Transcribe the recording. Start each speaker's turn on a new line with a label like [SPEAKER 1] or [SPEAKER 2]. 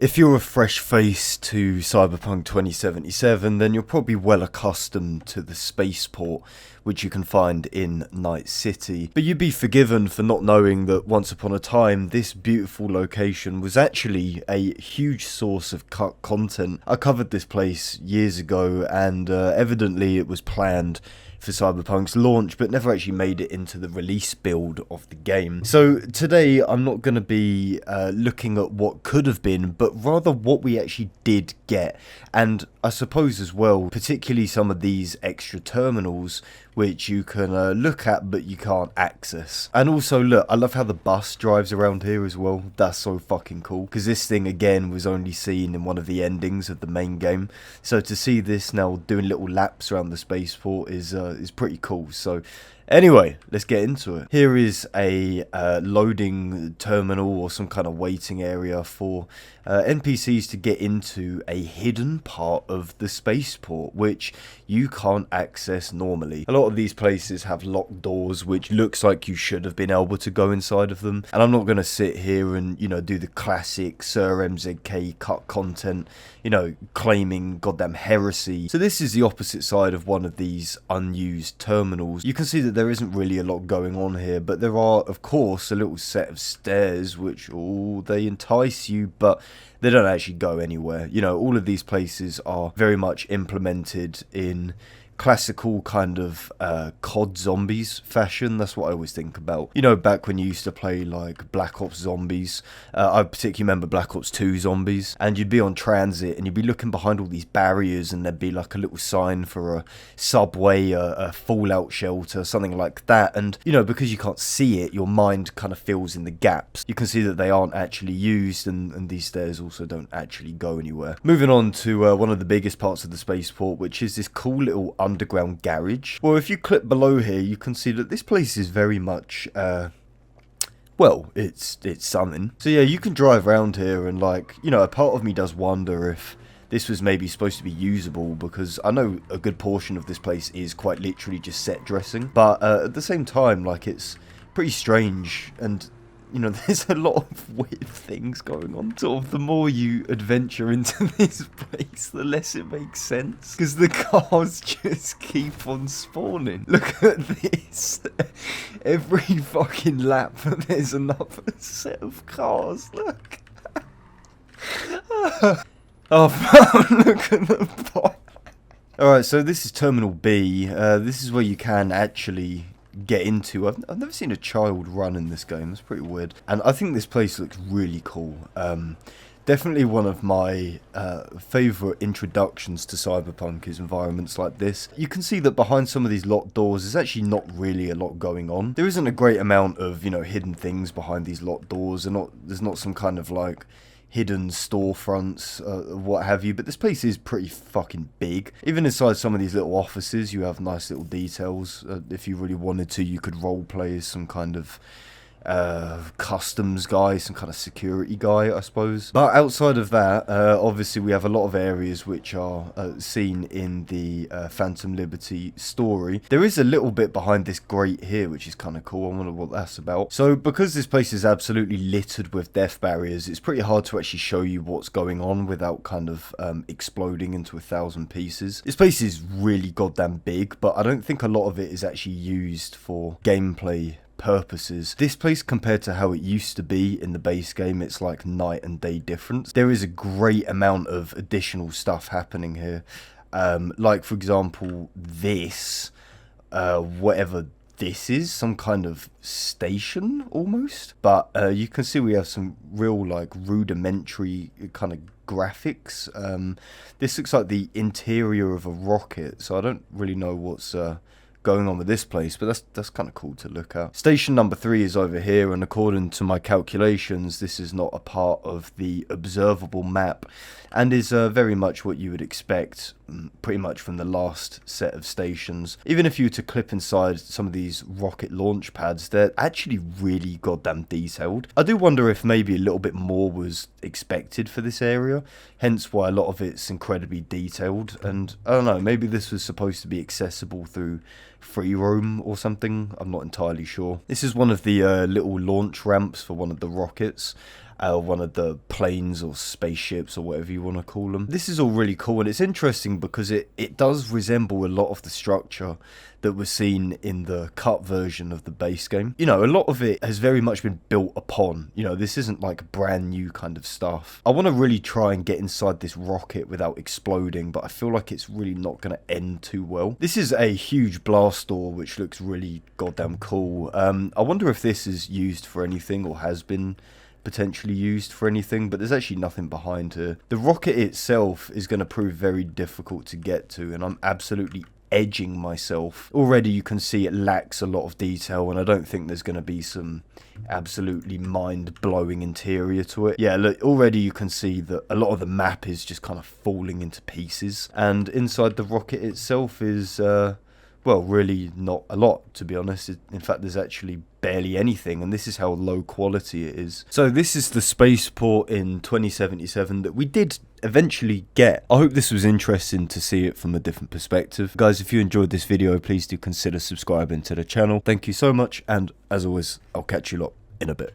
[SPEAKER 1] If you're a fresh face to Cyberpunk 2077, then you're probably well accustomed to the Spaceport, which you can find in Night City. But you'd be forgiven for not knowing that once upon a time, this beautiful location was actually a huge source of cut content. I covered this place years ago, and evidently it was planned for Cyberpunk's launch, but never actually made it into the release build of the game. So today I'm not going to be looking at what could have been, but rather what we actually did get. And I suppose as well, particularly some of these extra terminals which you can look at but you can't access. And also look, I love how the bus drives around here as well. That's so fucking cool, because this thing again was only seen in one of the endings of the main game, so to see this now doing little laps around the spaceport is pretty cool. So anyway, let's get into it. Here is a loading terminal or some kind of waiting area for NPCs to get into a hidden part of the spaceport, which you can't access normally. A lot of these places have locked doors, which looks like you should have been able to go inside of them. And I'm not going to sit here and, you know, do the classic Sir MZK cut content, you know, claiming goddamn heresy. So this is the opposite side of one of these unused terminals. You can see that there isn't really a lot going on here, but there are, of course, a little set of stairs which, they entice you, but they don't actually go anywhere. You know, all of these places are very much implemented in classical kind of COD zombies fashion. That's what I always think about. You know, back when you used to play like Black Ops Zombies, I particularly remember Black Ops 2 Zombies, and you'd be on transit and you'd be looking behind all these barriers and there'd be like a little sign for a subway, a fallout shelter, something like that. And, you know, because you can't see it, your mind kind of fills in the gaps. You can see that they aren't actually used, and these stairs also don't actually go anywhere. Moving on to one of the biggest parts of the spaceport, which is this cool little underground garage. Well, if you click below here, you can see that this place is very much well, it's something. So yeah, you can drive around here, and like, you know, a part of me does wonder if this was maybe supposed to be usable, because I know a good portion of this place is quite literally just set dressing, but at the same time, like, it's pretty strange, and you know, there's a lot of weird things going on. Sort of the more you adventure into this place, the less it makes sense, because the cars just keep on spawning. Look at this. Every fucking lap there's another set of cars. Look. Oh, look at the bot. Alright, so this is Terminal B. This is where you can actually get into. I've never seen a child run in this game. It's pretty weird. And I think this place looks really cool. Definitely one of my favourite introductions to Cyberpunk is environments like this. You can see that behind some of these locked doors, there's actually not really a lot going on. There isn't a great amount of, you know, hidden things behind these locked doors. There's not some kind of like hidden storefronts, what have you, but this place is pretty fucking big. Even inside some of these little offices, you have nice little details. If you really wanted to, you could roleplay as some kind of customs guy, some kind of security guy, I suppose. But outside of that, obviously we have a lot of areas which are seen in the Phantom Liberty story. There is a little bit behind this grate here, which is kind of cool. I wonder what that's about. So because this place is absolutely littered with death barriers, it's pretty hard to actually show you what's going on without kind of exploding into 1,000 pieces. This place is really goddamn big, but I don't think a lot of it is actually used for gameplay purposes. This place, compared to how it used to be in the base game, it's like night and day difference. There is a great amount of additional stuff happening here, like for example this, whatever this is, some kind of station almost, but you can see we have some real like rudimentary kind of graphics. This looks like the interior of a rocket, so I don't really know what's going on with this place, but that's kind of cool to look at. Station number 3 is over here, and according to my calculations, this is not a part of the observable map, and is very much what you would expect pretty much from the last set of stations. Even if you were to clip inside some of these rocket launch pads, they're actually really goddamn detailed. I do wonder if maybe a little bit more was expected for this area, hence why a lot of it's incredibly detailed. And I don't know, maybe this was supposed to be accessible through free roam or something. I'm not entirely sure. This is one of the little launch ramps for one of the rockets. one of the planes or spaceships or whatever you want to call them. This is all really cool, and it's interesting because it does resemble a lot of the structure that was seen in the cut version of the base game. You know, a lot of it has very much been built upon. You know, this isn't like brand new kind of stuff. I want to really try and get inside this rocket without exploding, but I feel like it's really not going to end too well. This is a huge blast door, which looks really goddamn cool. I wonder if this is used for anything or has been potentially used for anything, but there's actually nothing behind here. The rocket itself is going to prove very difficult to get to, and I'm absolutely edging myself. Already you can see it lacks a lot of detail, and I don't think there's going to be some absolutely mind-blowing interior to it. Yeah, look, already you can see that a lot of the map is just kind of falling into pieces, and inside the rocket itself is well, really not a lot, to be honest. In fact, there's actually barely anything, and this is how low quality it is. So this is the Spaceport in 2077 that we did eventually get. I hope this was interesting to see it from a different perspective. Guys, if you enjoyed this video, please do consider subscribing to the channel. Thank you so much, and as always, I'll catch you lot in a bit.